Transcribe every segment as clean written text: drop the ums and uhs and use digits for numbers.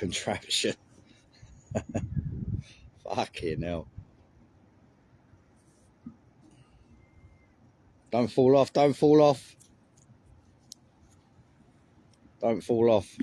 contraption. Fucking hell. Don't fall off, don't fall off. Don't fall off.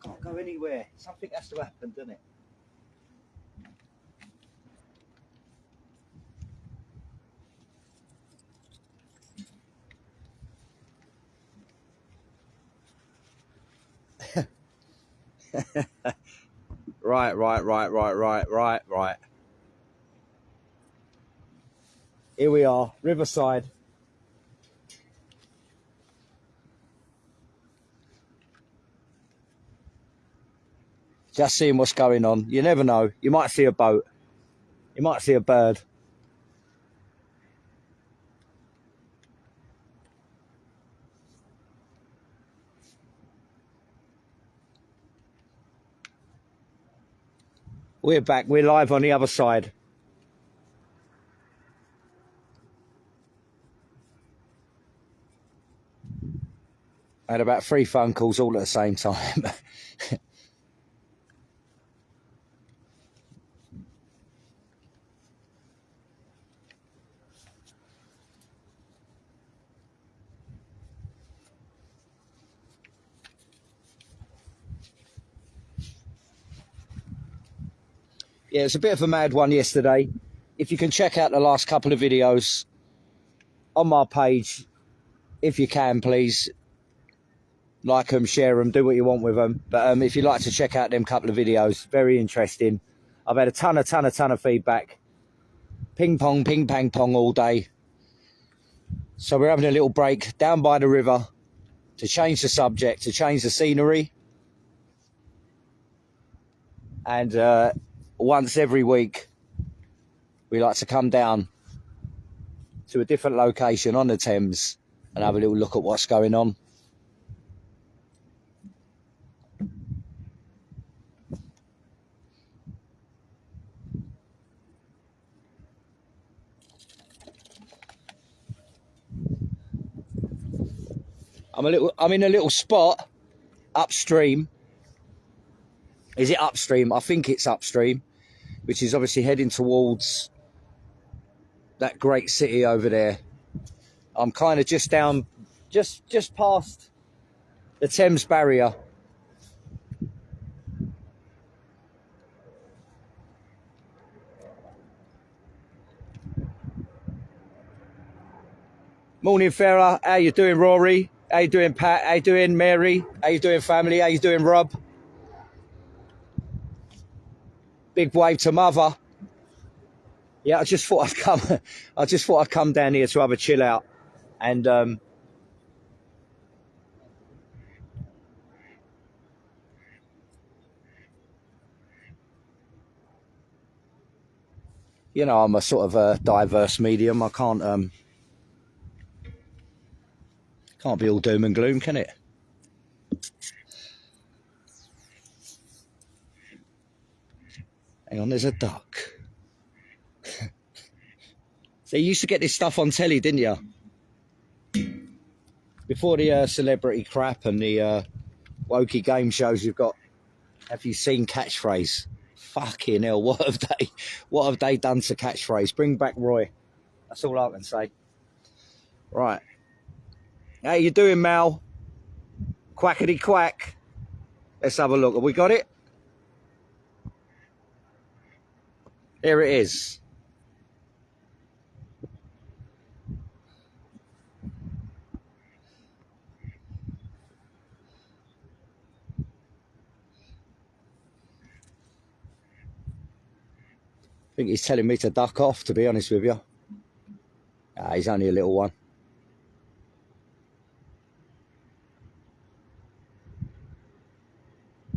Can't go anywhere. Something has to happen, doesn't it? Right. Here we are, Riverside. Just seeing what's going on. You never know. You might see a boat. You might see a bird. We're back. We're live on the other side. I had about 3 phone calls all at the same time. Yeah, it's a bit of a mad one yesterday. If you can check out the last couple of videos on my page, if you can, please. Like them, share them, do what you want with them. But if you'd like to check out them couple of videos, very interesting. I've had a ton of feedback. Ping pong all day. So we're having a little break down by the river to change the subject, to change the scenery. And once every week, we like to come down to a different location on the Thames and have a little look at what's going on. I'm in a little spot upstream. Is it upstream? I think it's upstream, which is obviously heading towards that great city over there. I'm kind of just down, just past the Thames barrier. Morning, Farah. How you doing, Rory? How you doing, Pat? How you doing, Mary? How you doing, family? How you doing, Rob? Big wave to mother. Yeah, I just thought I'd come down here to have a chill out, and you know, I'm a sort of a diverse medium. I can't be all doom and gloom, can it? Hang on, there's a duck. So you used to get this stuff on telly, didn't you? Before the celebrity crap and the wokey game shows you've got. Have you seen Catchphrase? Fucking hell, what have they done to Catchphrase? Bring back Roy. That's all I can say. Right. How you doing, Mal? Quackity quack. Let's have a look. Have we got it? Here it is. I think he's telling me to duck off, to be honest with you. He's only a little one.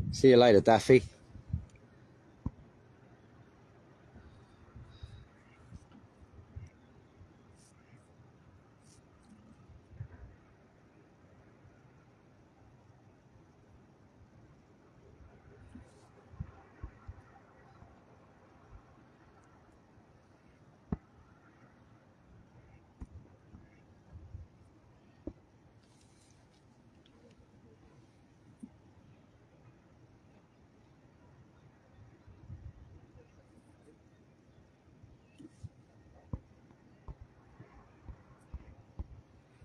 See you later, Daffy.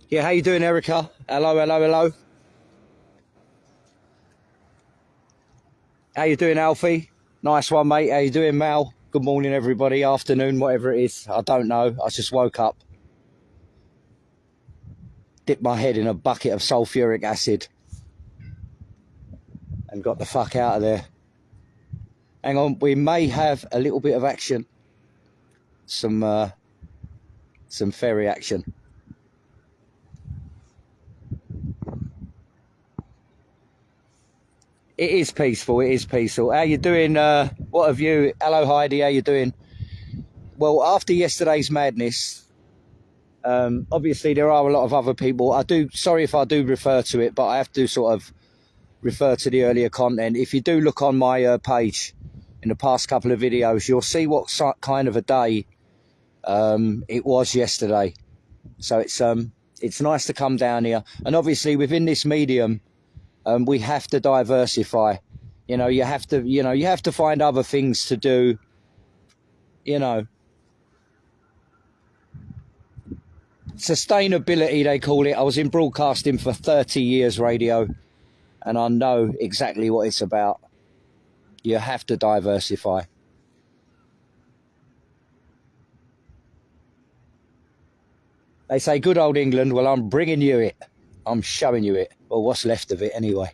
Yeah, how you doing, Erica? Hello, hello, hello. How you doing, Alfie? Nice one, mate. How you doing, Mal? Good morning, everybody. Afternoon, whatever it is. I don't know. I just woke up. Dipped my head in a bucket of sulfuric acid. And got the fuck out of there. Hang on, we may have a little bit of action. Some ferry action. It is peaceful, it is peaceful. How you doing? What have you... Hello, Heidi, how you doing? Well, after yesterday's madness, obviously there are a lot of other people. Sorry if I do refer to it, but I have to sort of refer to the earlier content. If you do look on my page in the past couple of videos, you'll see what kind of a day it was yesterday. So it's nice to come down here. And obviously within this medium, we have to diversify. You know, you have to find other things to do. You know, sustainability, they call it. I was in broadcasting for 30 years, radio, and I know exactly what it's about. You have to diversify. They say, good old England. Well, I'm bringing you it. I'm showing you it. Well, what's left of it anyway.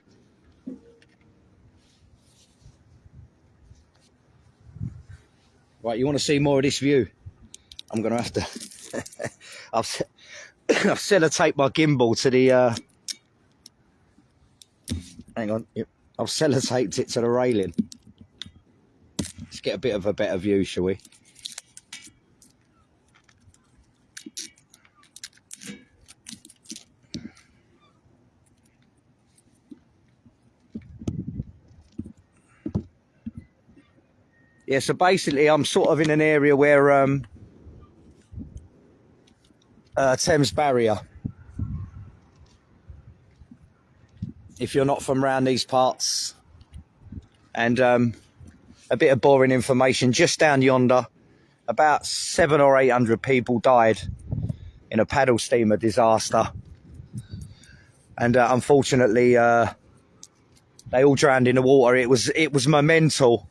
Right, you want to see more of this view? I'm going to have to... I've sellotaped my gimbal to the... Hang on. I've sellotaped it to the railing. Let's get a bit of a better view, shall we? Yeah, so basically I'm sort of in an area where Thames Barrier. If you're not from around these parts. And a bit of boring information, just down yonder, about 700 or 800 people died in a paddle steamer disaster. And unfortunately, they all drowned in the water. It was momental.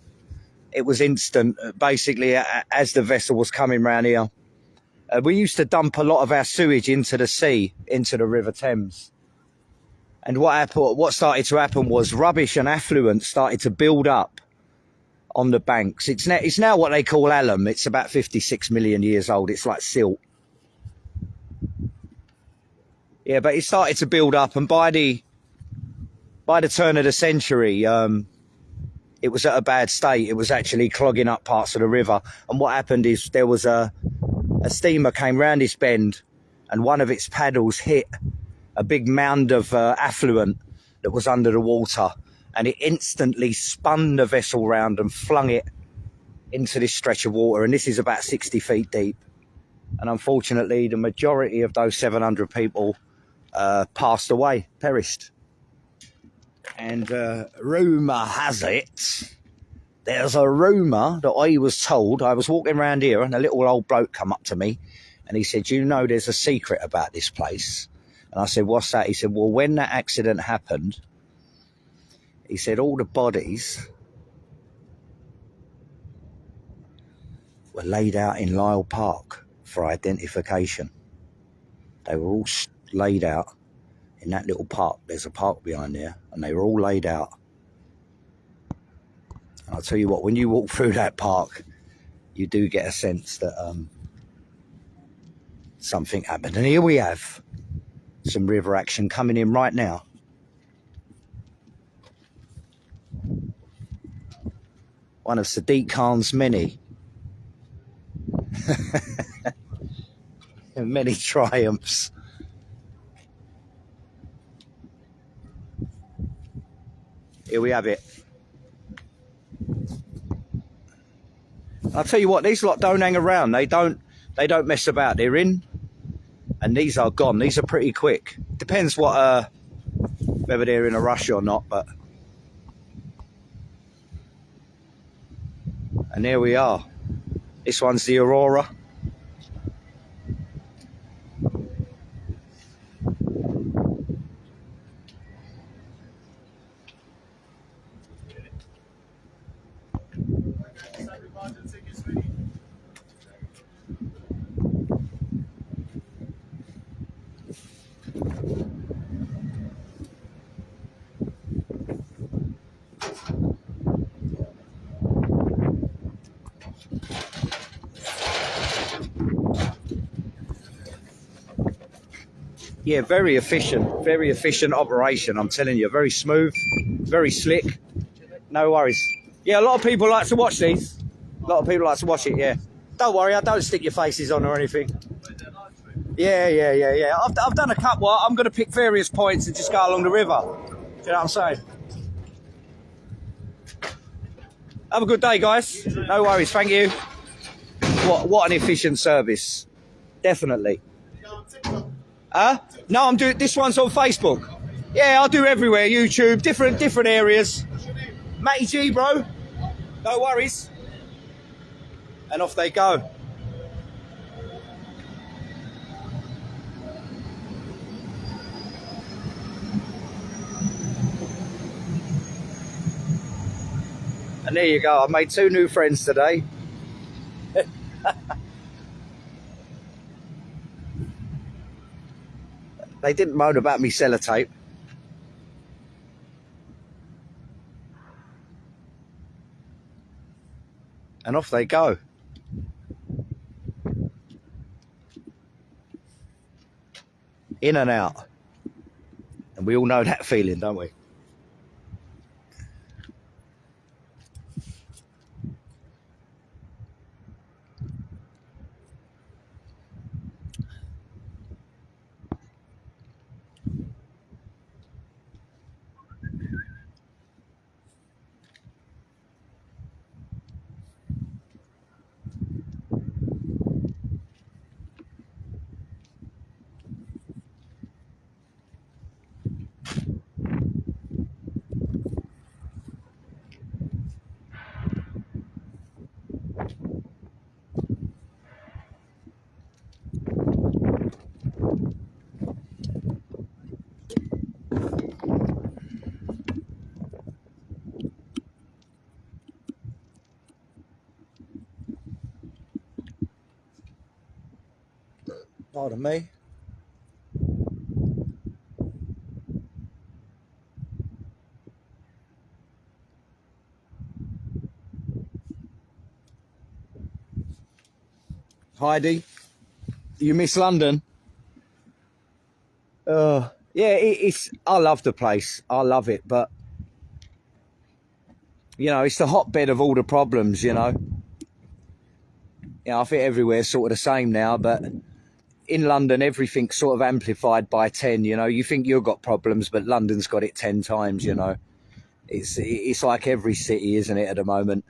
It was instant. Basically, as the vessel was coming round here, we used to dump a lot of our sewage into the sea, into the River Thames. And what started to happen was rubbish and affluent started to build up on the banks. It's now what they call alum. It's about 56 million years old. It's like silt. Yeah, but it started to build up, and by the turn of the century, it was at a bad state. It was actually clogging up parts of the river. And what happened is there was a steamer came round this bend, and one of its paddles hit a big mound of affluent that was under the water, and it instantly spun the vessel round and flung it into this stretch of water. And this is about 60 feet deep. And unfortunately, the majority of those 700 people passed away, perished. And rumour has it, there's a rumour that I was told, I was walking around here and a little old bloke come up to me and he said, you know, there's a secret about this place. And I said, what's that? He said, well, when that accident happened, he said all the bodies were laid out in Lyle Park for identification. They were all laid out in that little park. There's a park behind there, and they were all laid out. And I'll tell you what, when you walk through that park, you do get a sense that something happened. And here we have some river action coming in right now. One of Sadiq Khan's many many triumphs. Here we have it. I'll tell you what, these lot don't hang around. They don't mess about. They're in, and these are gone. These are pretty quick. Depends what whether they're in a rush or not, but. And there we are. This one's the Aurora. Yeah, very efficient operation. I'm telling you, very smooth, very slick. No worries. Yeah, a lot of people like to watch these. A lot of people like to watch it, yeah. Don't worry, I don't stick your faces on or anything. Yeah. I've done a couple. I'm going to pick various points and just go along the river. Do you know what I'm saying? Have a good day, guys. No worries, thank you. What an efficient service. Definitely. No, I'm doing this one's on Facebook. Yeah, I'll do everywhere. YouTube, different areas. Matty G, bro. No worries. And off they go. And there you go. I made 2 new friends today. They didn't moan about me sellotape. And off they go. In and out. And we all know that feeling, don't we? Pardon me. Heidi, you miss London? Yeah, it's. I love the place. I love it, but you know, it's the hotbed of all the problems. You know, I think everywhere's sort of the same now, but in London, everything's sort of amplified by 10. You know, you think you've got problems, but London's got it 10 times. You know, it's like every city, isn't it, at the moment?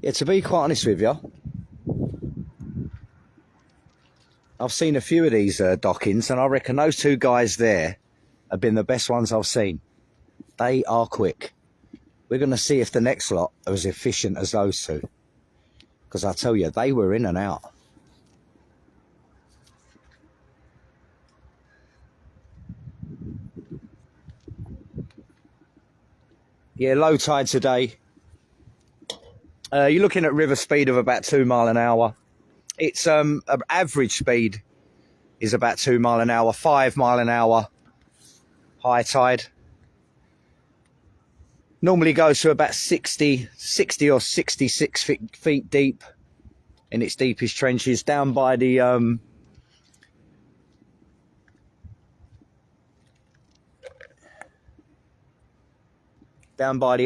Yeah, to be quite honest with you, I've seen a few of these dockings, and I reckon those two guys there have been the best ones I've seen. They are quick. We're going to see if the next lot are as efficient as those two. Because I tell you, they were in and out. Yeah, low tide today. You're looking at river speed of about 2 mile an hour. It's average speed is about 2 mile an hour, 5 mile an hour high tide. Normally goes to about 60 or 66 feet deep in its deepest trenches, down by the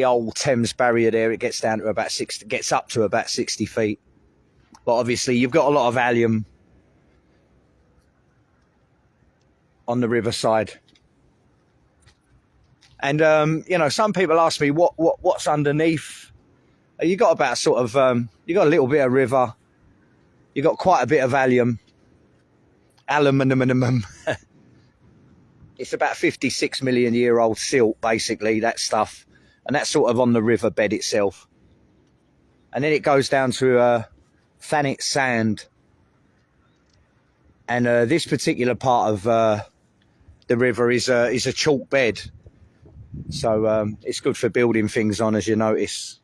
old Thames barrier there. It gets down to about 60, gets up to about 60 feet. But obviously you've got a lot of allium on the riverside. And you know, some people ask me what's underneath. You got about sort of you got a little bit of river. You got quite a bit of allium. Aluminium. It's about 56 million year old silt, basically, that stuff. And that's sort of on the riverbed itself. And then it goes down to Thanet sand. And this particular part of the river is a chalk bed. So it's good for building things on, as you notice.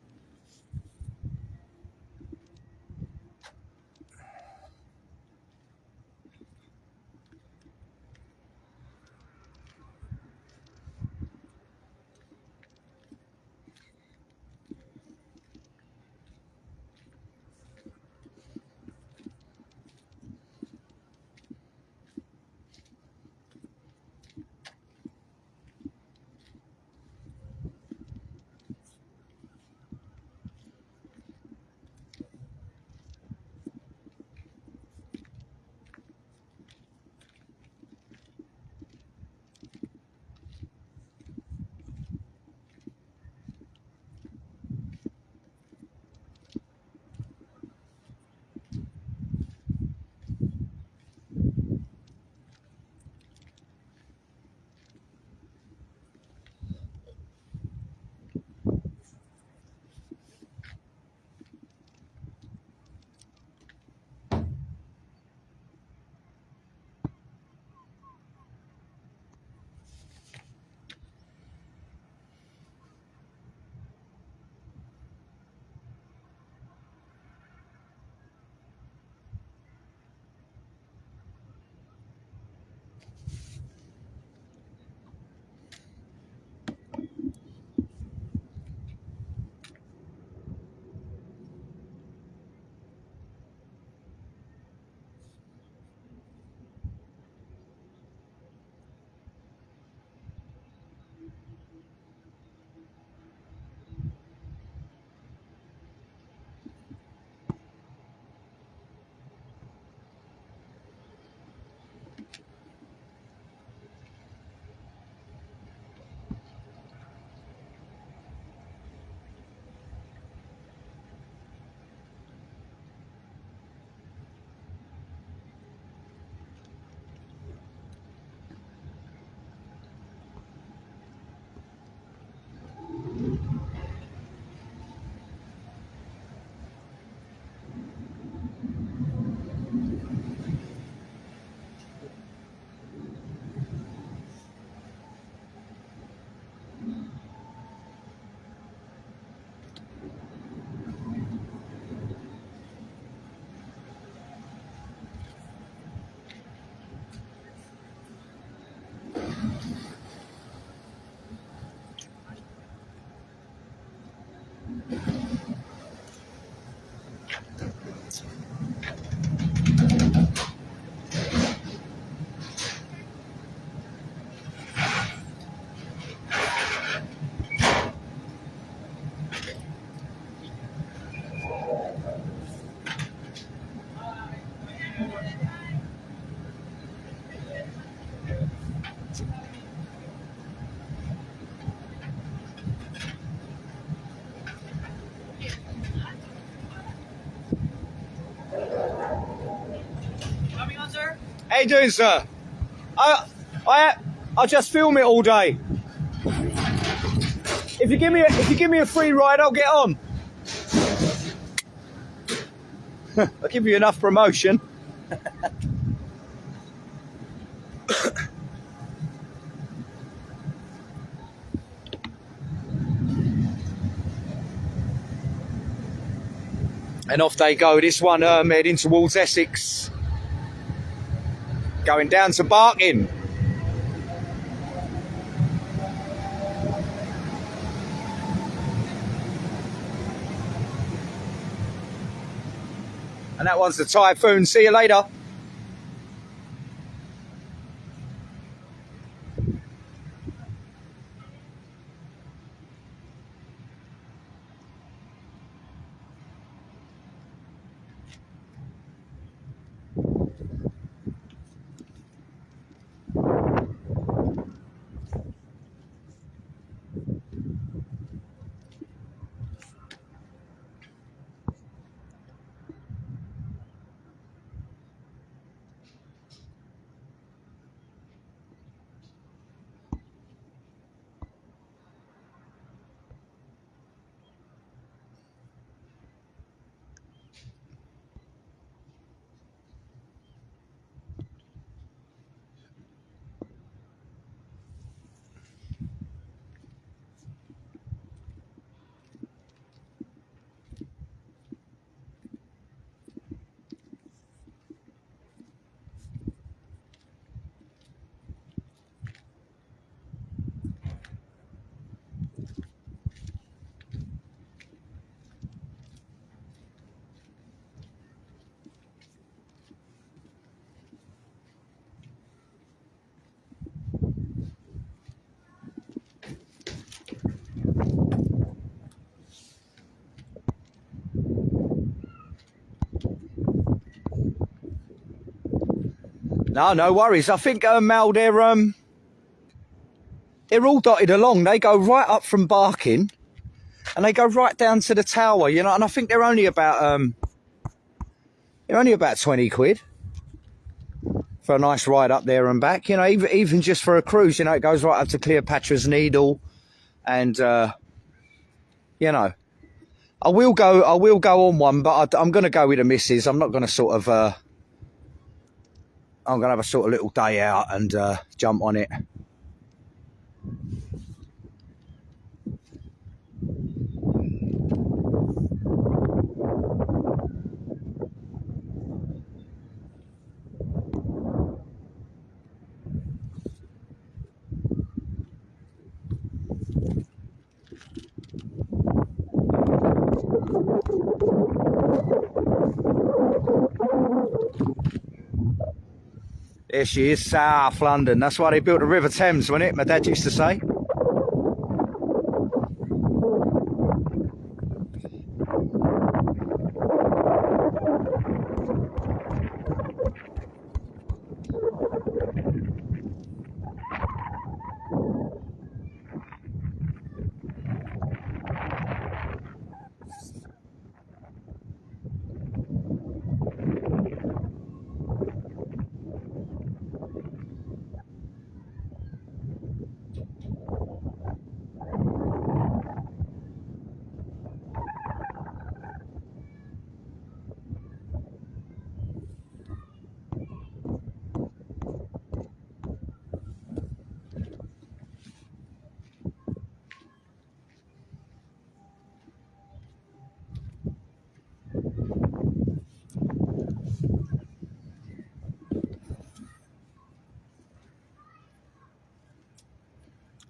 you doing, sir? I just film it all day. If you give me a free ride, I'll get on. I'll give you enough promotion. And off they go. This one heading towards Essex, going down to Barking. And that one's the Typhoon. See you later. No worries. I think Mal, they're all dotted along. They go right up from Barking, and they go right down to the tower. You know, and I think they're only about 20 quid for a nice ride up there and back. You know, even just for a cruise. You know, it goes right up to Cleopatra's Needle, and you know, I will go on one, but I'm going to go with the missus. I'm not going to sort of. I'm going to have a sort of little day out and jump on it. There she is, South London. That's why they built the River Thames, wasn't it? My dad used to say.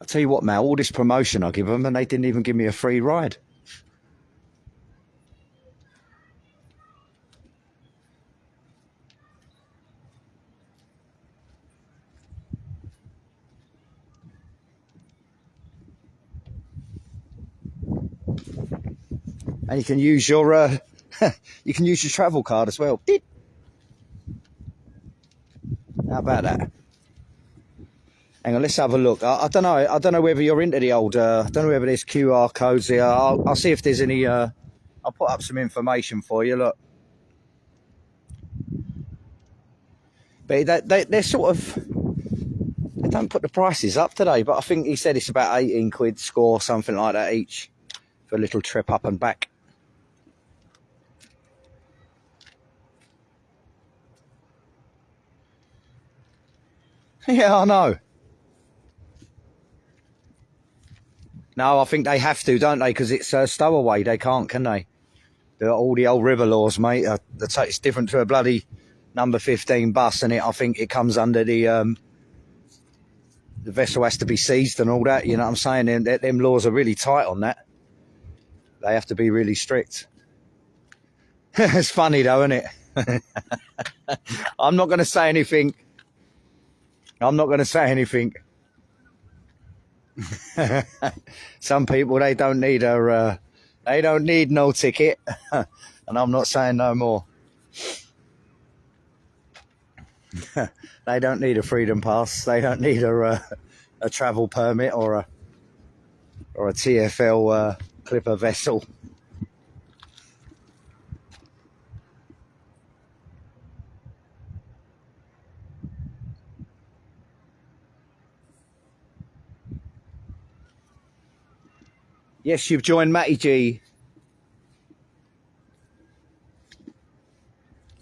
I'll tell you what, Mal, all this promotion I give them and they didn't even give me a free ride. And you can use your you can use your travel card as well. How about that? Hang on, let's have a look. I don't know. I don't know whether you're into the old. I don't know whether there's QR codes here. I'll see if there's any. I'll put up some information for you. Look. But they're sort of, they don't put the prices up today, but I think he said it's about 18 quid score, something like that each, for a little trip up and back. Yeah, I know. No, I think they have to, don't they? Because it's a stowaway. They can't, can they? All the old river laws, mate. It's different to a bloody number 15 bus, and I think it comes under the vessel has to be seized and all that. You know what I'm saying? Them laws are really tight on that. They have to be really strict. It's funny though, isn't it? I'm not going to say anything. I'm not going to say anything. Some people, they don't need no ticket, and I'm not saying no more. They don't need a freedom pass. They don't need a travel permit or a TFL clipper vessel. Yes, you've joined Matty G.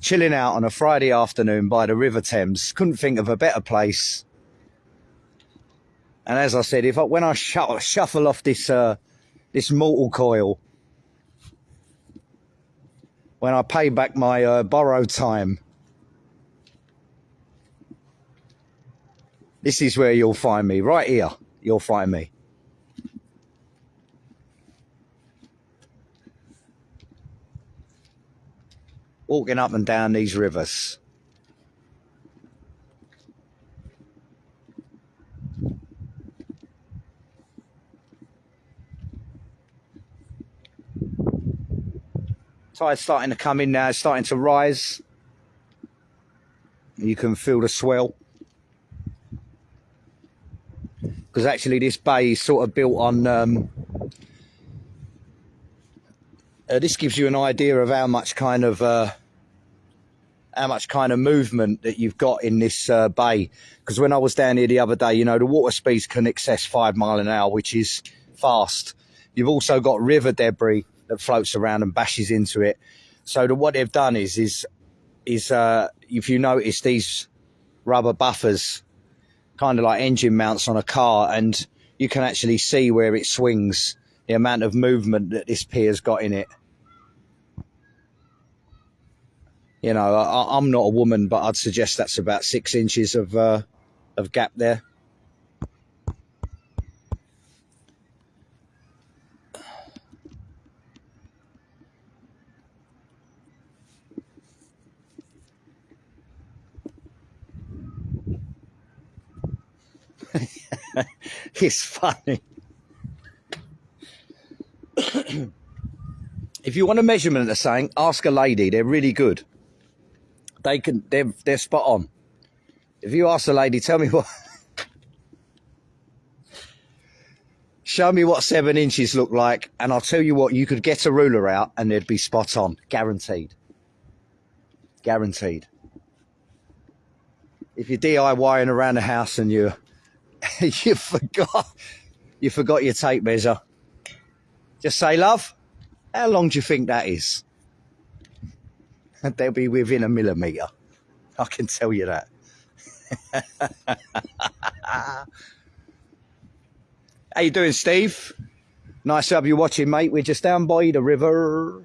Chilling out on a Friday afternoon by the River Thames. Couldn't think of a better place. And as I said, when I shuffle off this mortal coil, when I pay back my borrowed time, this is where you'll find me. Right here, you'll find me. Walking up and down these rivers. Tide's starting to come in now, it's starting to rise. You can feel the swell. Because actually this bay is sort of built on... this gives you an idea of how much kind of movement that you've got in this bay. Because when I was down here the other day, you know, the water speeds can excess 5 miles an hour, which is fast. You've also got river debris that floats around and bashes into it. So what they've done is if you notice these rubber buffers, kind of like engine mounts on a car, and you can actually see where it swings, the amount of movement that this pier's got in it. You know, I'm not a woman, but I'd suggest that's about 6 inches of gap there. It's funny. If you want a measurement of something, ask a lady. They're really good. They're spot on. If you ask a lady, tell me what, show me what 7 inches look like, and I'll tell you what, you could get a ruler out and they'd be spot on, guaranteed. Guaranteed. If you're DIYing around the house and you forgot your tape measure, just say, love, how long do you think that is? And they'll be within a millimetre. I can tell you that. How you doing, Steve? Nice to have you watching, mate. We're just down by the river.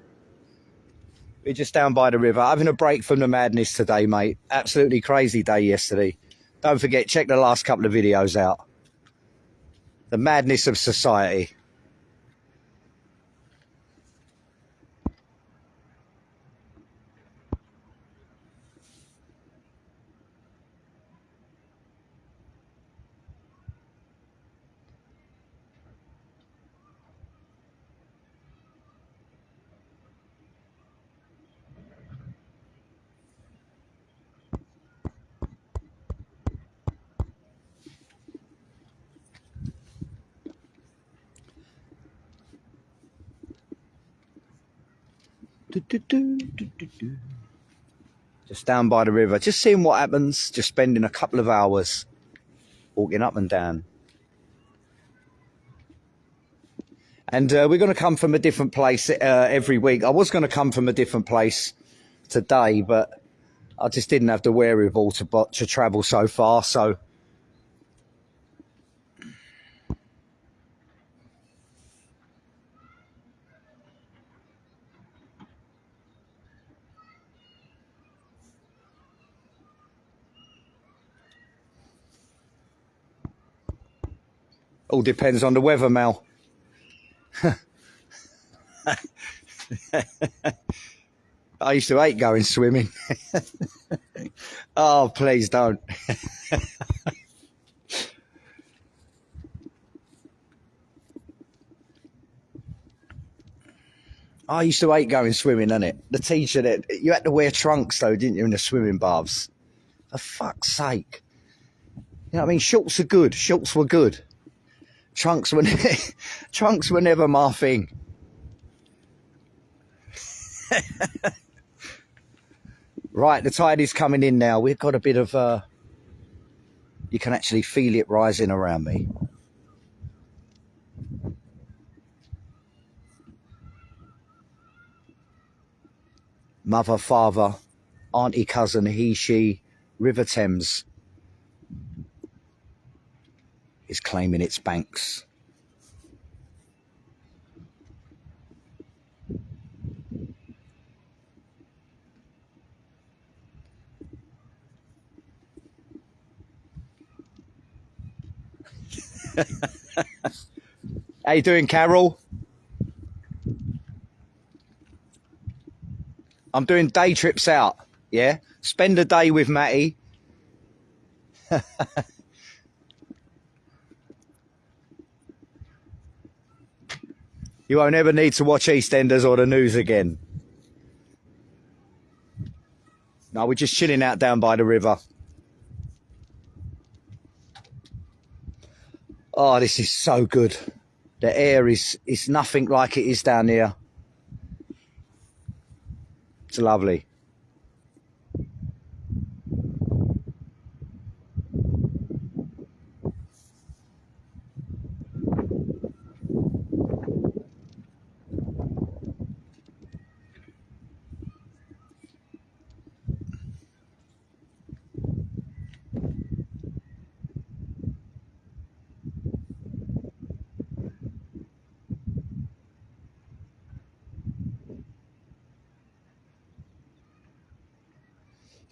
We're just down by the river, having a break from the madness today, mate. Absolutely crazy day yesterday. Don't forget, check the last couple of videos out. The madness of society. Just down by the river, just seeing what happens, just spending a couple of hours walking up and down. And we're going to come from a different place every week. I was going to come from a different place today, but I just didn't have the wherewithal to travel so far, so... All depends on the weather, Mel. I used to hate going swimming. Oh, please don't. I used to hate going swimming, innit? The teacher, that you had to wear trunks though, didn't you, in the swimming baths? For fuck's sake. You know what I mean? Shorts are good. Shorts were good. Trunks were trunks were never my thing. Right, the tide is coming in now. We've got a bit of you can actually feel it rising around me. Mother, father, auntie, cousin, he, she, River Thames is claiming its banks. How you doing, Carol? I'm doing day trips out, yeah? Spend a day with Matty. You won't ever need to watch EastEnders or the news again. No, we're just chilling out down by the river. Oh, this is so good. The air is nothing like it is down here. It's lovely.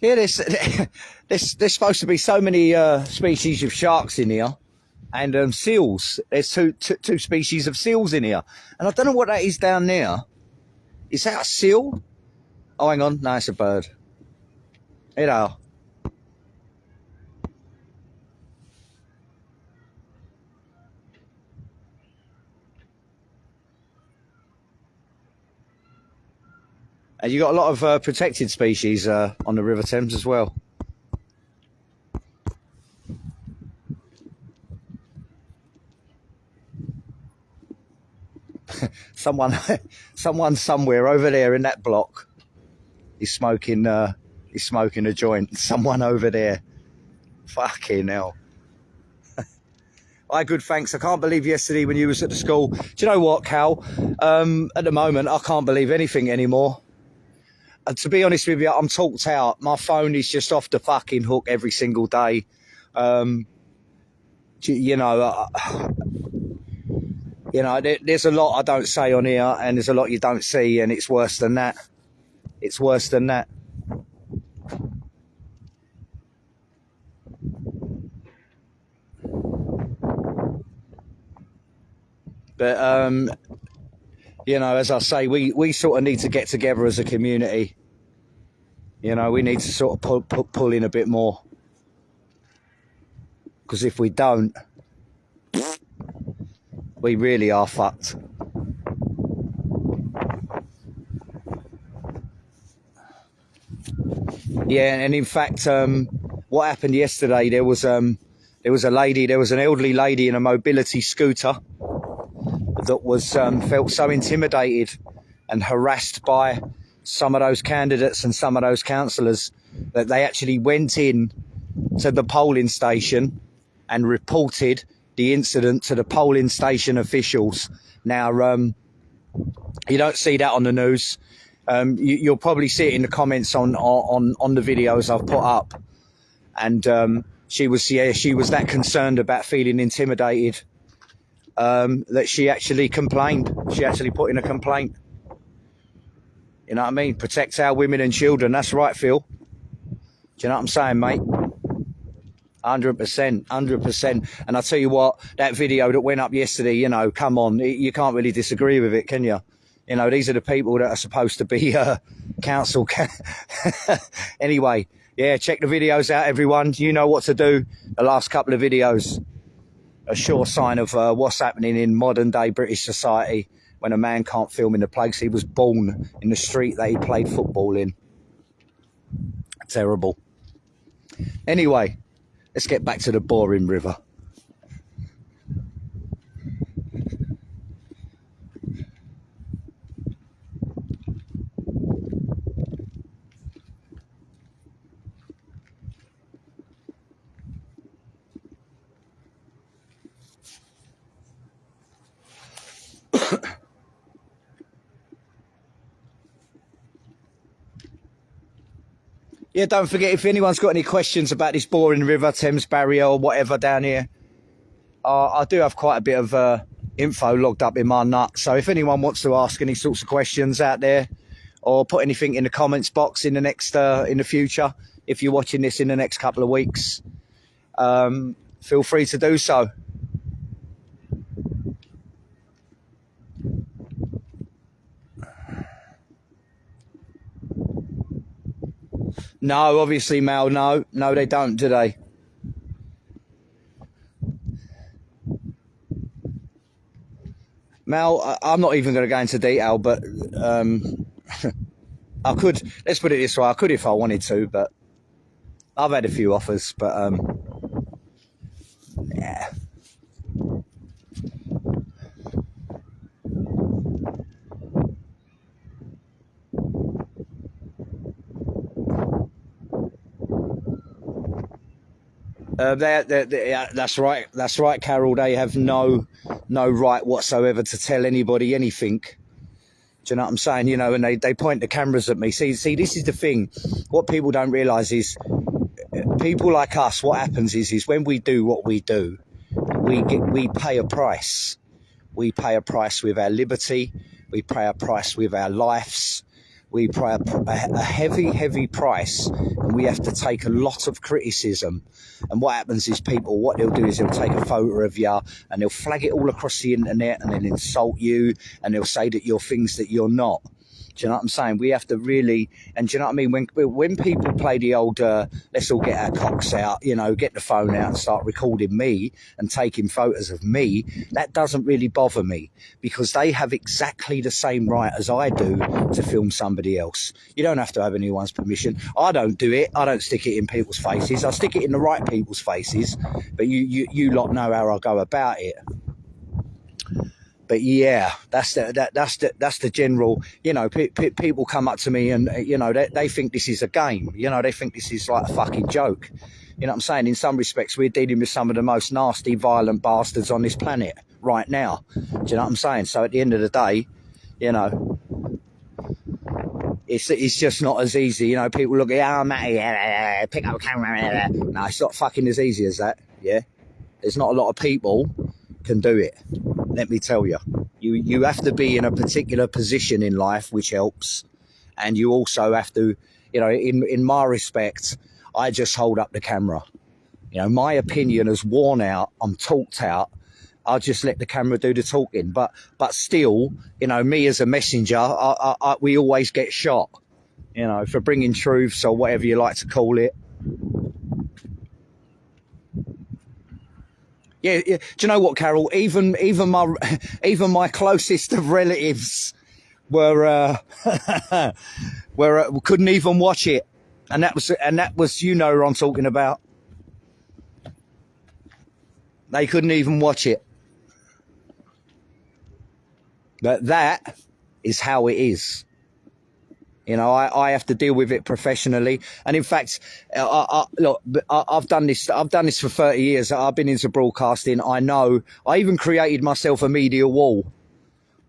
Yeah, there's supposed to be so many species of sharks in here, and seals. There's two species of seals in here, and I don't know what that is down there. Is that a seal? Oh, hang on, no, it's a bird. Here they are. And you got a lot of protected species on the River Thames as well. Someone somewhere over there in that block is smoking a joint. Someone over there. Fucking hell. Hi, good, thanks. I can't believe yesterday when you was at the school. Do you know what, Cal? At the moment, I can't believe anything anymore. And to be honest with you, I'm talked out. My phone is just off the fucking hook every single day. You know, there's a lot I don't say on here, and there's a lot you don't see, and it's worse than that. It's worse than that. But, you know, as I say, we sort of need to get together as a community. You know, we need to sort of pull in a bit more. Because if we don't, we really are fucked. Yeah, and in fact, what happened yesterday, there was an elderly lady in a mobility scooter that was felt so intimidated and harassed by some of those candidates and some of those councillors that they actually went in to the polling station and reported the incident to the polling station officials. Now, you don't see that on the news. You'll probably see it in the comments on the videos I've put up. And she was that concerned about feeling intimidated that she actually complained. She actually put in a complaint. You know what I mean? Protect our women and children. That's right, Phil. Do you know what I'm saying, mate? 100%, 100%. And I'll tell you what, that video that went up yesterday, you know, come on, you can't really disagree with it, can you? You know, these are the people that are supposed to be council. Anyway, yeah, check the videos out, everyone. You know what to do. The last couple of videos, a sure sign of what's happening in modern day British society when a man can't film in the place he was born, in the street that he played football in. Terrible. Anyway, let's get back to the boring river. Yeah, don't forget, if anyone's got any questions about this boring river, Thames Barrier or whatever down here, I do have quite a bit of info logged up in my nut. So if anyone wants to ask any sorts of questions out there or put anything in the comments box in the future, if you're watching this in the next couple of weeks, feel free to do so. No, obviously, Mel, no, they don't, do they? Mel, I'm not even going to go into detail, but I could, let's put it this way, I could if I wanted to, but I've had a few offers, but yeah. That's right, Carol. They have no right whatsoever to tell anybody anything. Do you know what I'm saying? You know, and they point the cameras at me. See, this is the thing. What people don't realise is, people like us, what happens is when we do what we do, we pay a price. We pay a price with our liberty. We pay a price with our lives. We pay a heavy price, and we have to take a lot of criticism. And what happens is people, what they'll do is they'll take a photo of you and they'll flag it all across the internet and then insult you, and they'll say that you're things that you're not. Do you know what I'm saying? We have to really, and do you know what I mean? When people play the old, let's all get our cocks out, you know, get the phone out and start recording me and taking photos of me, that doesn't really bother me, because they have exactly the same right as I do to film somebody else. You don't have to have anyone's permission. I don't do it. I don't stick it in people's faces. I stick it in the right people's faces, but you lot know how I go about it. But yeah, that's the general, you know, people come up to me and, you know, they think this is a game. You know, they think this is like a fucking joke. You know what I'm saying? In some respects, we're dealing with some of the most nasty, violent bastards on this planet right now. Do you know what I'm saying? So at the end of the day, you know, it's just not as easy. You know, people look at, oh, Matty, pick up a camera. No, it's not fucking as easy as that, yeah? There's not a lot of people can do it. Let me tell you, you have to be in a particular position in life, which helps, and you also have to, you know, in my respect, I just hold up the camera. You know, my opinion is worn out, I'm talked out, I'll just let the camera do the talking. But still, you know, me as a messenger, we always get shot, you know, for bringing truths or whatever you like to call it. Yeah, do you know what, Carol? Even my closest of relatives were couldn't even watch it, and that was you know what I'm talking about. They couldn't even watch it. But that is how it is. You know, I have to deal with it professionally. And in fact, look, I've done this for 30 years. I've been into broadcasting. I know. I even created myself a media wall.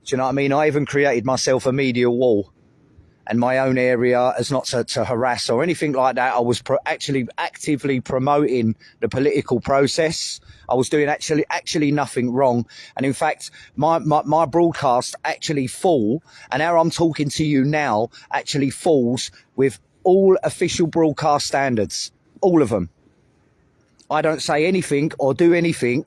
Do you know what I mean? I even created myself a media wall. And my own area as not to harass or anything like that. I was actually actively promoting the political process. I was doing actually nothing wrong. And in fact, my broadcast actually fall, and how I'm talking to you now actually falls with all official broadcast standards, all of them. I don't say anything or do anything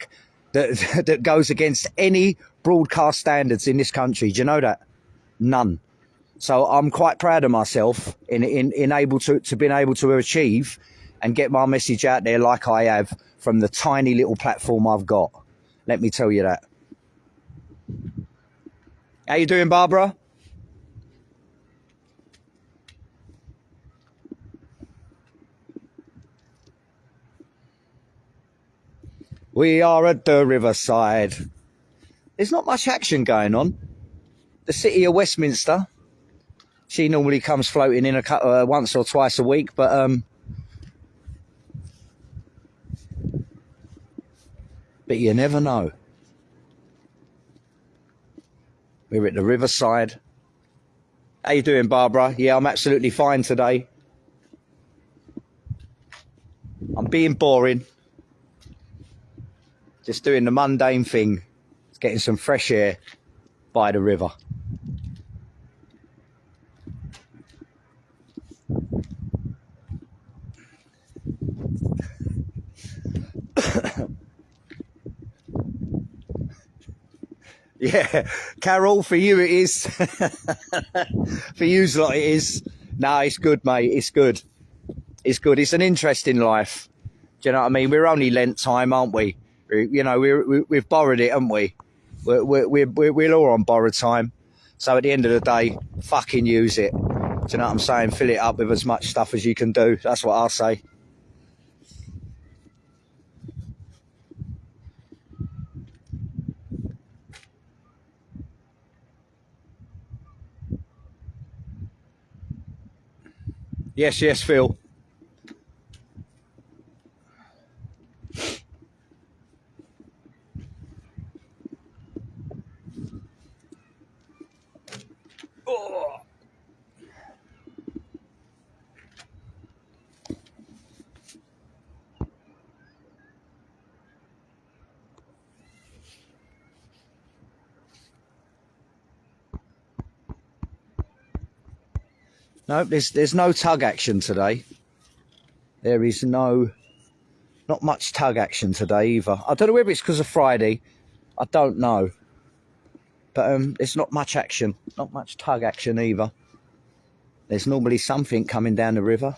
that goes against any broadcast standards in this country. Do you know that? None. So I'm quite proud of myself in able to being able to achieve and get my message out there like I have from the tiny little platform I've got. Let me tell you that. How you doing, Barbara? We are at the riverside. There's not much action going on. The city of Westminster. She normally comes floating in once or twice a week, but you never know. We're at the riverside. How you doing, Barbara? Yeah, I'm absolutely fine today. I'm being boring. Just doing the mundane thing. Getting some fresh air by the river. Yeah, Carol, for you it is. For you lot it is. No, it's good, mate. It's good. It's good. It's an interesting life. Do you know what I mean? We're only Lent time, aren't we? You know, we've borrowed it, haven't we? We're all on borrowed time. So at the end of the day, fucking use it. Do you know what I'm saying? Fill it up with as much stuff as you can do. That's what I'll say. Yes, Phil. Oh. No, there's no tug action today. There is not much tug action today either. I don't know whether it's because of Friday. I don't know. But there's not much action. Not much tug action either. There's normally something coming down the river.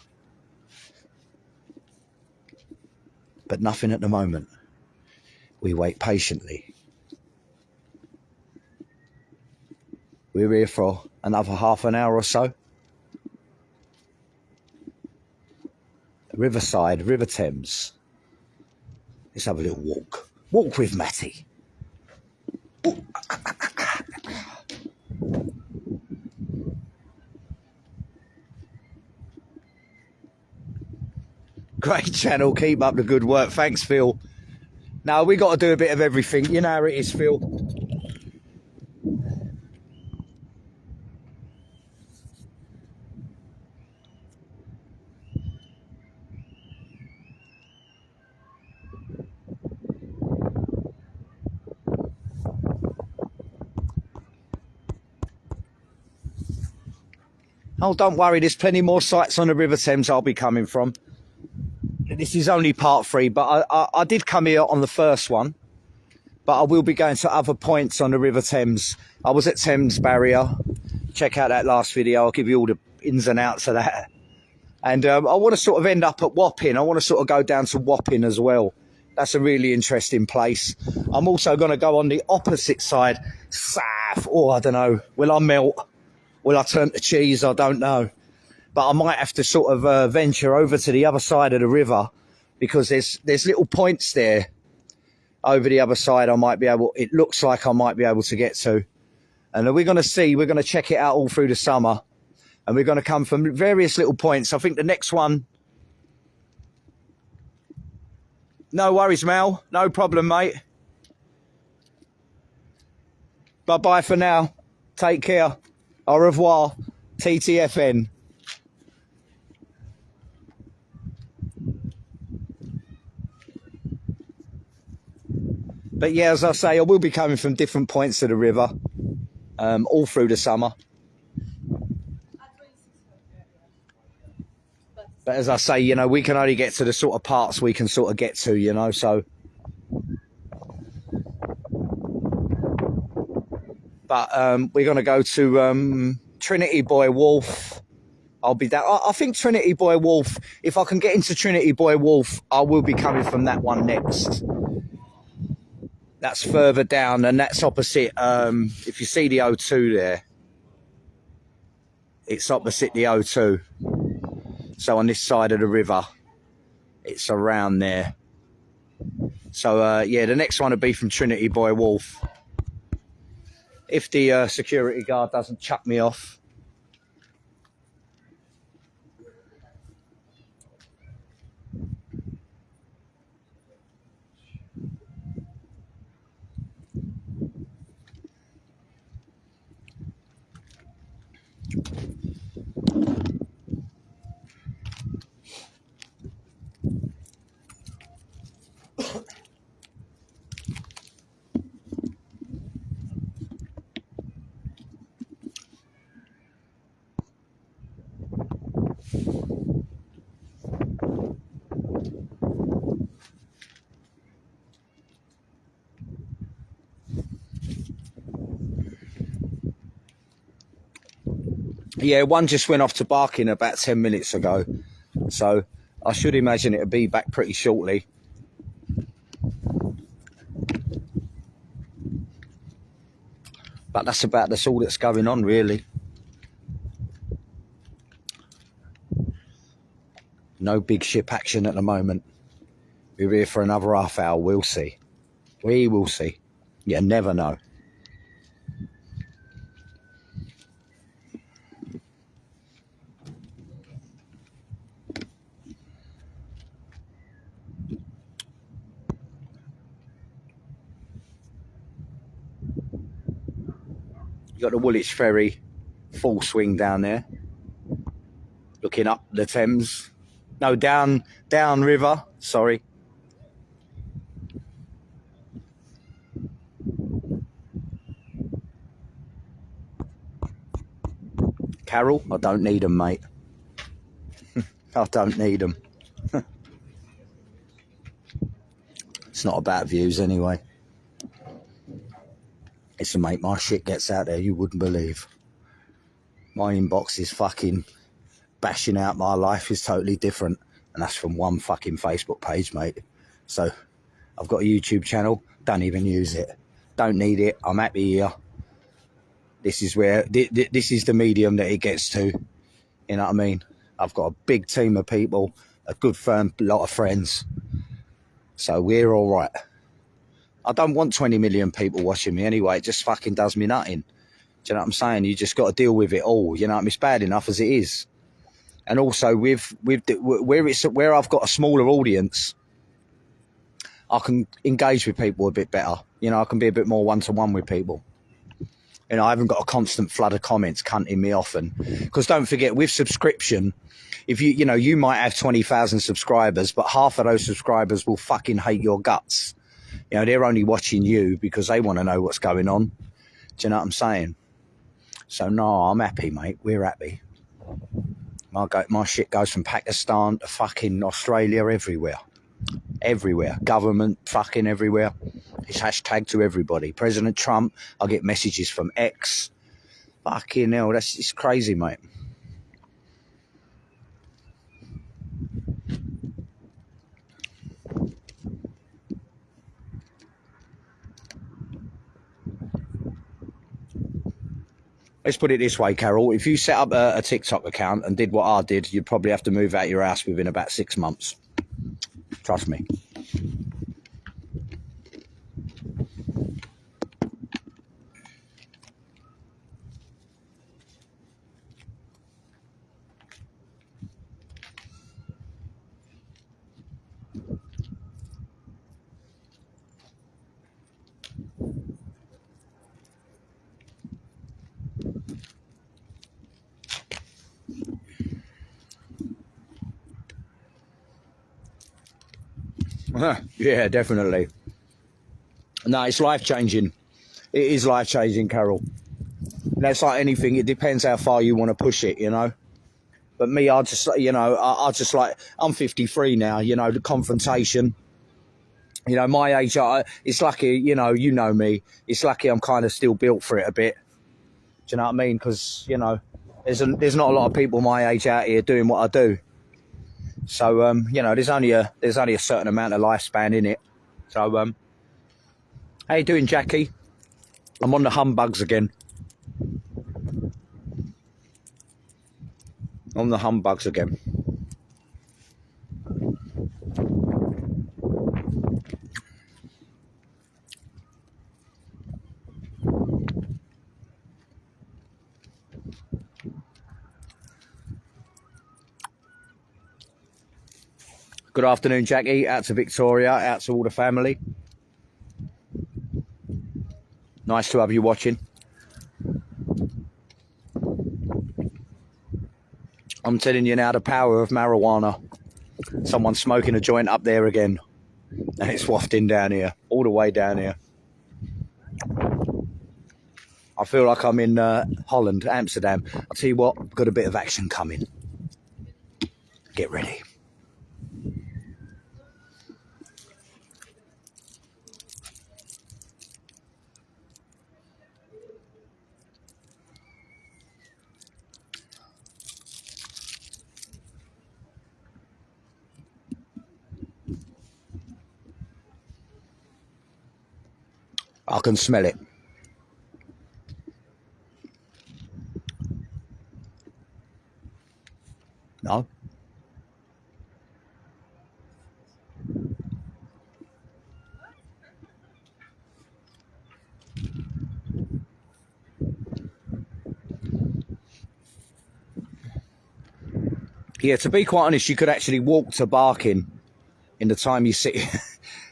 But nothing at the moment. We wait patiently. We're here for another half an hour or so. Riverside, River Thames. Let's have a little walk. Walk with Matty. Great channel. Keep up the good work. Thanks, Phil. Now, we got to do a bit of everything. You know how it is, Phil. Oh, don't worry, there's plenty more sites on the River Thames I'll be coming from. This is only part 3, but I did come here on the first one. But I will be going to other points on the River Thames. I was at Thames Barrier. Check out that last video. I'll give you all the ins and outs of that. And I want to sort of end up at Wapping. I want to sort of go down to Wapping as well. That's a really interesting place. I'm also going to go on the opposite side. South. Oh, I don't know. Will I melt? Will I turn to cheese? I don't know. But I might have to sort of venture over to the other side of the river because there's little points there over the other side it looks like I might be able to get to. And we're going to see, we're going to check it out all through the summer And we're going to come from various little points. I think the next one... No worries, Mel. No problem, mate. Bye-bye for now. Take care. Au revoir. TTFN. But yeah, as I say, I will be coming from different points of the river all through the summer. But as I say, you know, we can only get to the sort of parts we can sort of get to, you know, so. But we're going to go to Trinity Buoy Wharf. I'll be down. I think Trinity Buoy Wharf, if I can get into Trinity Buoy Wharf, I will be coming from that one next. That's further down, and that's opposite, if you see the O2 there, it's opposite the O2. So on this side of the river, it's around there. So, yeah, the next one will be from Trinity Buoy Wharf. If the security guard doesn't chuck me off. Yeah, one just went off to barking about 10 minutes ago. So I should imagine it'll be back pretty shortly. But that's all that's going on, really. No big ship action at the moment. We're here for another half hour. We'll see. We will see. You never know. You got the Woolwich Ferry, full swing down there. Looking up the Thames. No, down river. Sorry. Carol, I don't need them, mate. I don't need them. It's not about views anyway. It's to make my shit gets out there, you wouldn't believe. My inbox is fucking bashing out. My life is totally different. And that's from one fucking Facebook page, mate. So I've got a YouTube channel. Don't even use it. Don't need it. I'm happy here. This is where, this is the medium that it gets to. You know what I mean? I've got a big team of people, a good firm, lot of friends. So we're all right. I don't want 20 million people watching me anyway. It just fucking does me nothing. Do you know what I'm saying? You just got to deal with it all. You know what I mean? It's bad enough as it is. And also where I've got a smaller audience, I can engage with people a bit better. You know, I can be a bit more one-to-one with people. You know, I haven't got a constant flood of comments cunting me off. And because don't forget, with subscription, if you know, you might have 20,000 subscribers, but half of those subscribers will fucking hate your guts. You know, they're only watching you because they want to know what's going on. Do you know what I'm saying? So, no, I'm happy, mate. We're happy. My shit goes from Pakistan to fucking Australia, everywhere. Everywhere. Government, fucking everywhere. It's hashtag to everybody. President Trump, I get messages from X. Fucking hell, it's crazy, mate. Let's put it this way, Carol. If you set up a TikTok account and did what I did, you'd probably have to move out your house within about 6 months. Trust me. Yeah, definitely. No, it's life-changing. It is life-changing, Carol. That's like anything. It depends how far you want to push it, you know. But me, I just, you know, I just like, I'm 53 now, you know, the confrontation, you know, my age, it's lucky, you know me, it's lucky I'm kind of still built for it a bit. Do you know what I mean? Because, you know, there's not a lot of people my age out here doing what I do. So, you know, there's only a certain amount of lifespan in it. So, how you doing, Jackie? I'm on the humbugs again. On the humbugs again. Good afternoon, Jackie. Out to Victoria, out to all the family. Nice to have you watching. I'm telling you now, the power of marijuana. Someone's smoking a joint up there again. And it's wafting down here, all the way down here. I feel like I'm in Holland, Amsterdam. I'll tell you what, I've got a bit of action coming. Get ready. I can smell it. No? Yeah, to be quite honest, you could actually walk to Barking in the time you sit.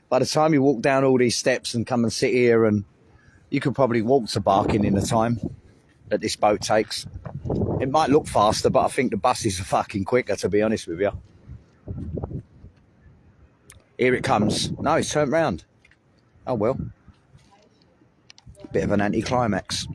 By the time you walk down all these steps and come and sit here, and you could probably walk to Barking in the time that this boat takes. It might look faster, but I think the buses are fucking quicker, to be honest with you. Here it comes. No, it's turned round. Oh, well. Bit of an anticlimax.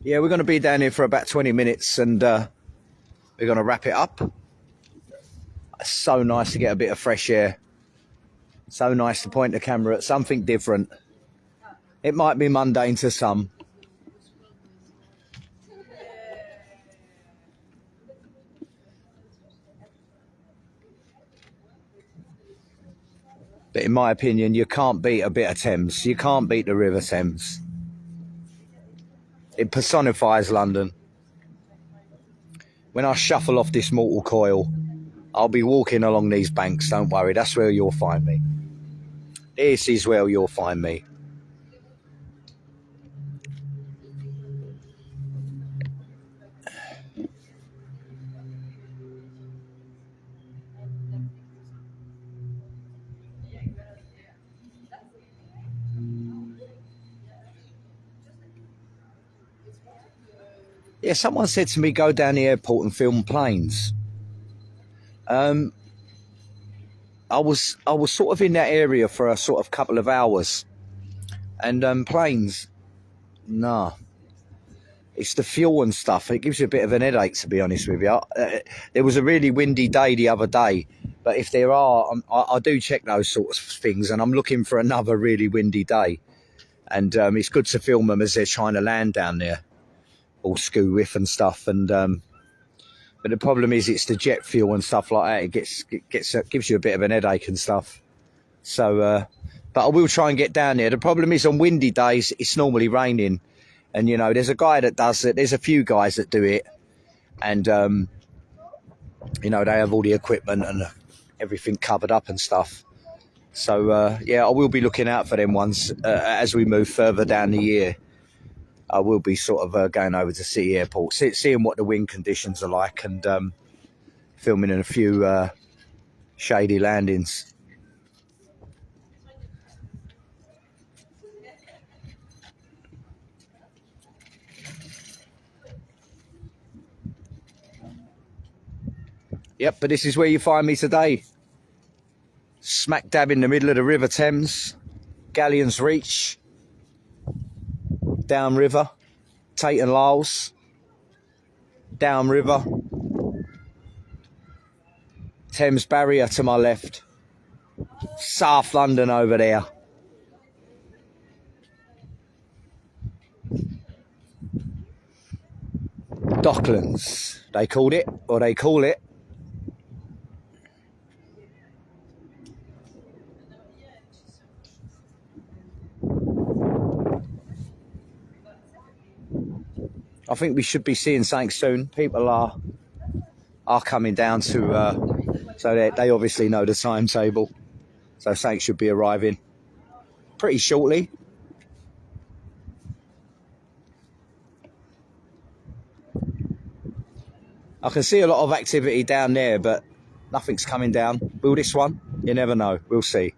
Yeah, we're going to be down here for about 20 minutes and we're going to wrap it up. It's so nice to get a bit of fresh air. So nice to point the camera at something different. It might be mundane to some. But in my opinion, you can't beat a bit of Thames. You can't beat the River Thames. It personifies London. When I shuffle off this mortal coil, I'll be walking along these banks, don't worry. That's where you'll find me. This is where you'll find me. Yeah, someone said to me, go down the airport and film planes. I was sort of in that area for a sort of couple of hours. And planes, nah. It's the fuel and stuff. It gives you a bit of an headache, to be honest with you. There was a really windy day the other day. But if there are, I do check those sorts of things. And I'm looking for another really windy day. And it's good to film them as they're trying to land down there. All skoo whiff and stuff, and but the problem is it's the jet fuel and stuff like that. It gives you a bit of an headache and stuff. So, but I will try and get down there. The problem is on windy days it's normally raining, and you know there's a guy that does it. There's a few guys that do it, and you know they have all the equipment and everything covered up and stuff. So yeah, I will be looking out for them ones as we move further down the year. I will be sort of going over to City Airport, seeing what the wind conditions are like, and filming in a few shady landings. Yep, but this is where you find me today. Smack dab in the middle of the River Thames, Galleon's Reach, downriver, Tate and Lyle's, downriver, Thames Barrier to my left, South London over there. Docklands, they called it, or they call it. I think we should be seeing something soon. People are coming down to, so they obviously know the timetable. So something should be arriving pretty shortly. I can see a lot of activity down there, but nothing's coming down. Will this one? You never know. We'll see.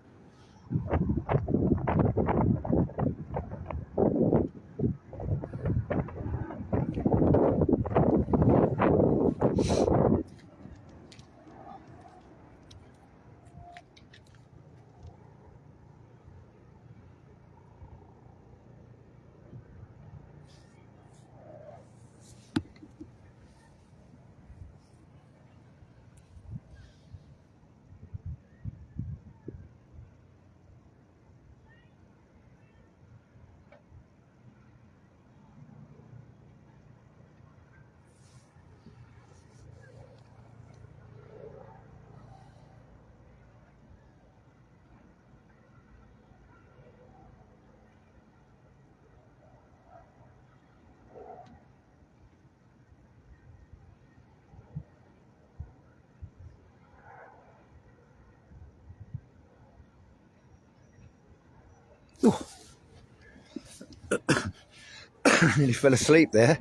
Nearly fell asleep there.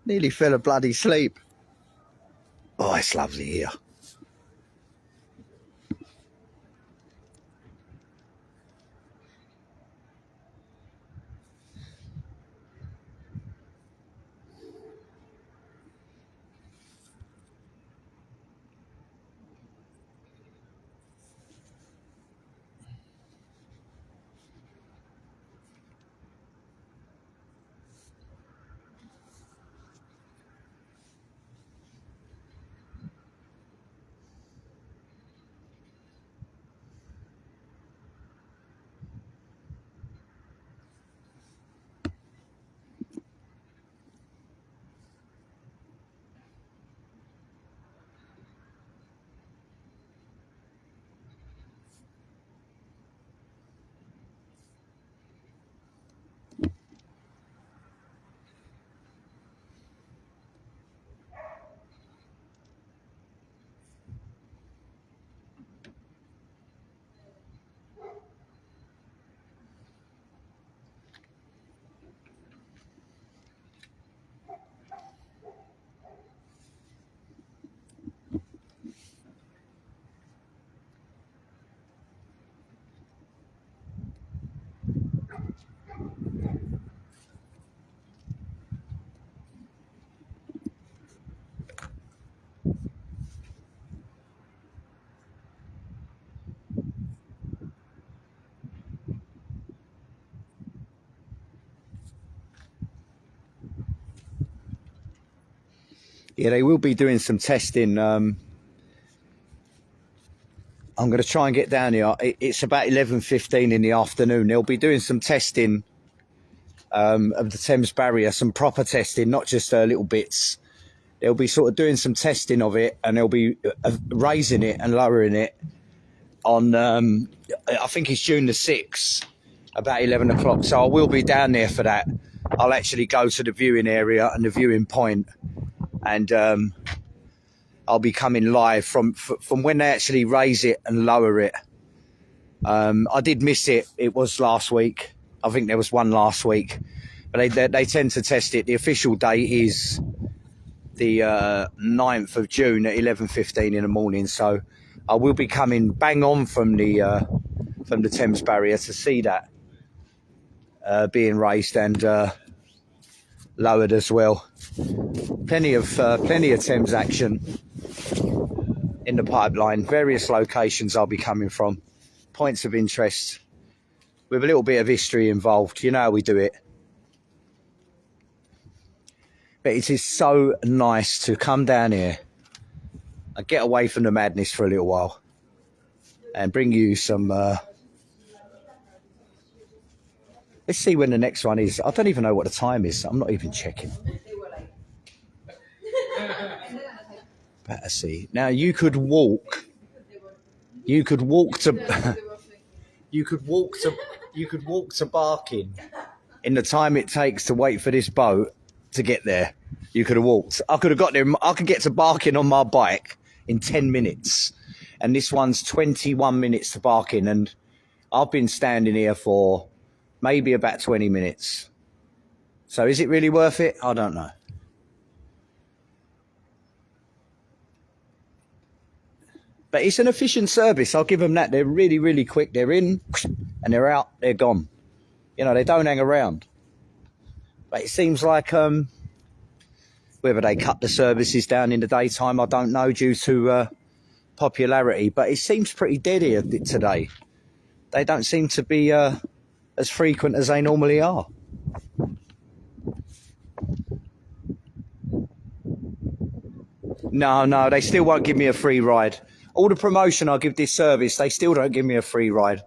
Nearly fell a bloody sleep. Oh, it's lovely here. Yeah, they will be doing some testing. I'm going to try and get down here. It's about 11:15 in the afternoon. They'll be doing some testing of the Thames Barrier, some proper testing, not just little bits. They'll be sort of doing some testing of it, and they'll be raising it and lowering it on, I think it's June the 6th, about 11 o'clock. So I will be down there for that. I'll actually go to the viewing area and the viewing point, and I'll be coming live from when they actually raise it and lower it. I did miss it. It was last week. I think there was one last week. But they tend to test it. The official date is the 9th of June at 11:15 in the morning. So I will be coming bang on from the Thames Barrier to see that being raised and lowered as well. Plenty of Thames action in the pipeline. Various locations I'll be coming from. Points of interest with a little bit of history involved. You know how we do it. But it is so nice to come down here and get away from the madness for a little while and bring you some... let's see when the next one is. I don't even know what the time is. I'm not even checking. Better see. Now you could walk to you could walk to Barking in the time it takes to wait for this boat to get there. You could have walked. I could have got there. I could get to Barking on my bike in 10 minutes, and this one's 21 minutes to Barking, and I've been standing here for maybe about 20 minutes. So is it really worth it? I don't know. But it's an efficient service. I'll give them that. They're really, really quick. They're in and they're out. They're gone. You know, they don't hang around. But it seems like whether they cut the services down in the daytime, I don't know, due to popularity. But it seems pretty dead here today. They don't seem to be as frequent as they normally are. No, they still won't give me a free ride. All the promotion I give this service, they still don't give me a free ride.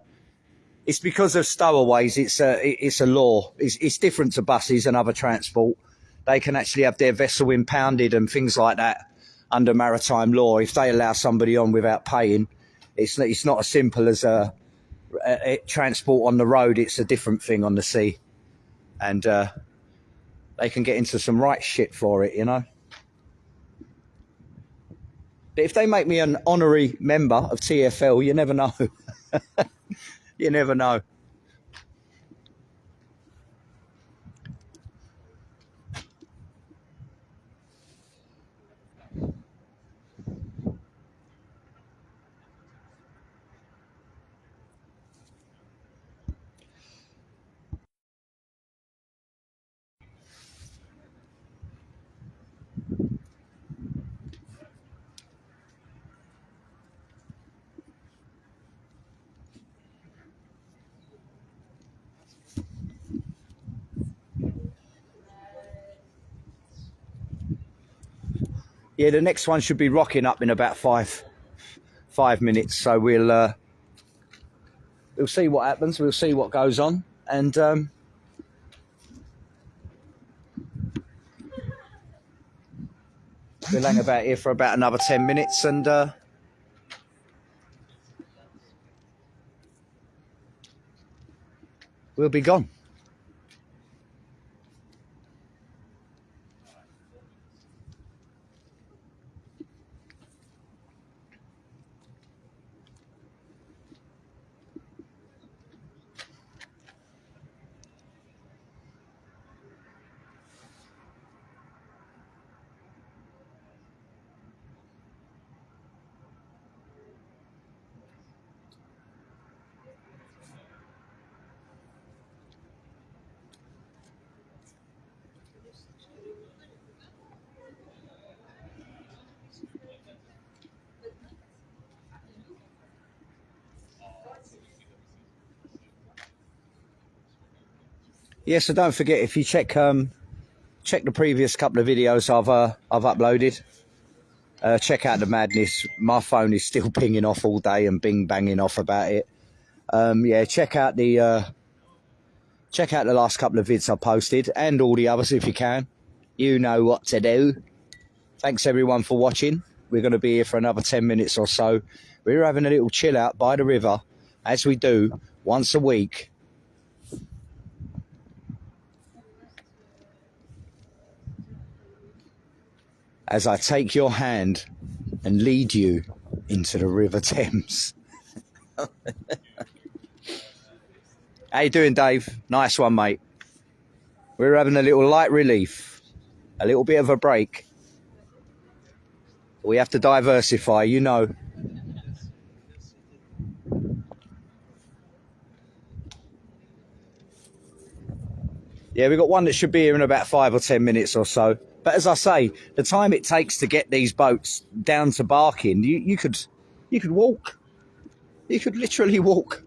It's because of stowaways. It's a law. It's different to buses and other transport. They can actually have their vessel impounded and things like that under maritime law if they allow somebody on without paying. It's not as simple as a transport on the road. It's a different thing on the sea, and they can get into some right shit for it, you know. But if they make me an honorary member of TfL, you never know. You never know. Yeah, the next one should be rocking up in about five minutes. So we'll see what happens. We'll see what goes on, and we'll hang about here for about another 10 minutes, and we'll be gone. Yeah, so don't forget, if you check check the previous couple of videos I've uploaded. Check out the madness. My phone is still pinging off all day and bing banging off about it. Yeah, check out the last couple of vids I posted and all the others if you can. You know what to do. Thanks everyone for watching. We're going to be here for another 10 minutes or so. We're having a little chill out by the river, as we do once a week. As I take your hand and lead you into the River Thames. How you doing, Dave? Nice one, mate. We're having a little light relief, a little bit of a break. We have to diversify, you know. Yeah, we've got one that should be here in about 5 or 10 minutes or so. But as I say, the time it takes to get these boats down to Barking, you could walk. You could literally walk.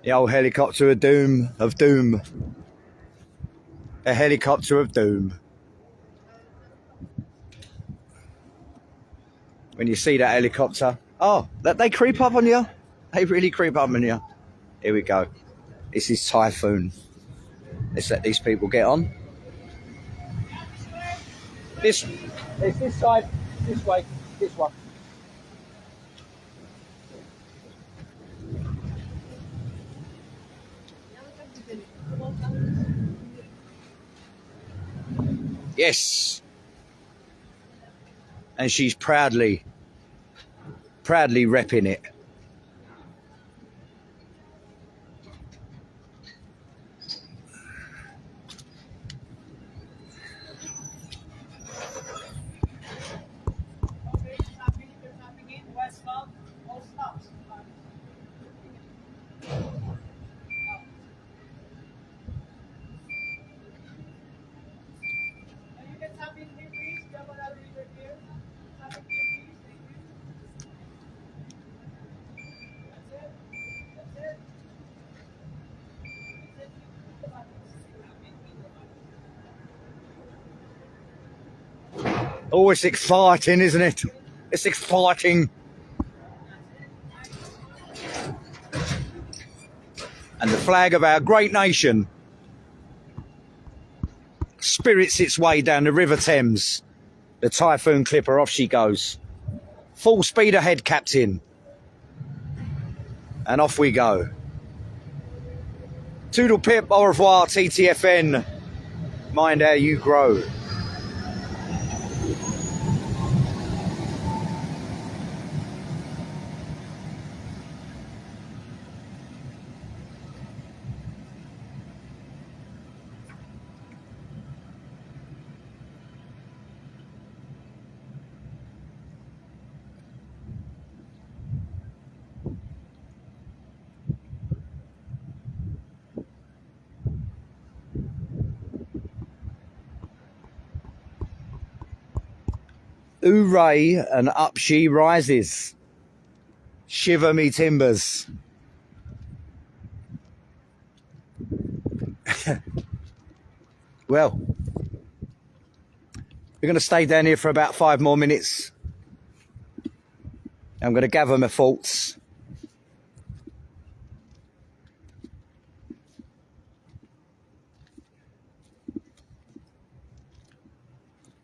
The old helicopter of doom. A helicopter of doom. When you see that helicopter, oh, they creep up on you. They really creep up on you. Here we go. This is Typhoon. Let's let these people get on. It's this side, this way, this one. Yes. And she's proudly repping it. Oh, it's exciting, isn't it? It's exciting. And the flag of our great nation spirits its way down the River Thames. The Typhoon Clipper, off she goes. Full speed ahead, Captain. And off we go. Toodle pip, au revoir, TTFN. Mind how you grow. Hooray, and up she rises. Shiver me timbers. Well, we're going to stay down here for about 5 more minutes. I'm going to gather my thoughts.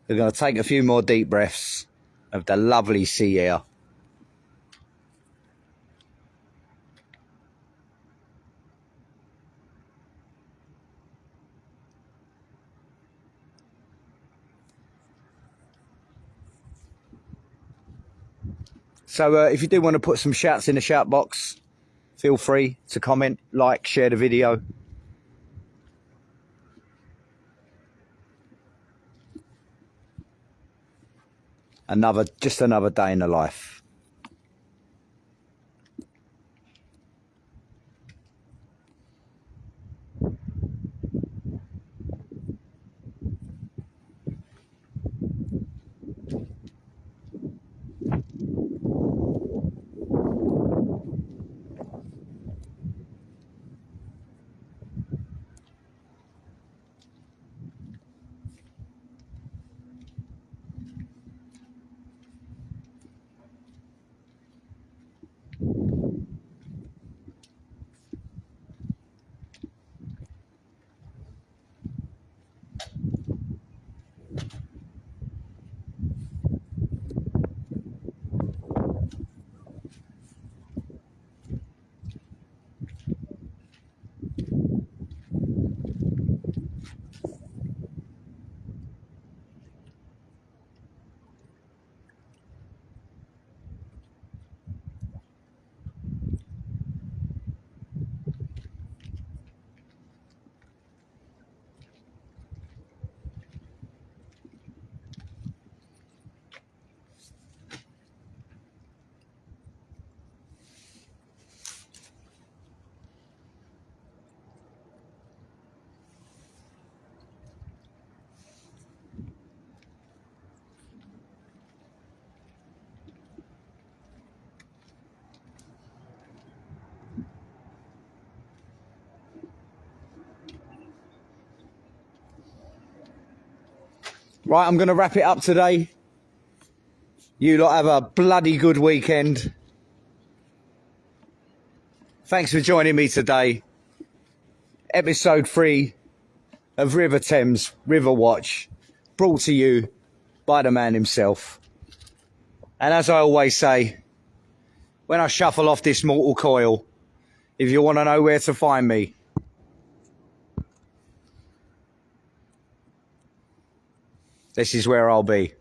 We're going to take a few more deep breaths of the lovely sea air. So if you do want to put some shouts in the shout box, feel free to comment, like, share the video. just another day in the life. Right, I'm going to wrap it up today. You lot have a bloody good weekend. Thanks for joining me today. Episode 3 of River Thames Riverwatch, brought to you by the man himself. And as I always say, when I shuffle off this mortal coil, if you want to know where to find me, this is where I'll be.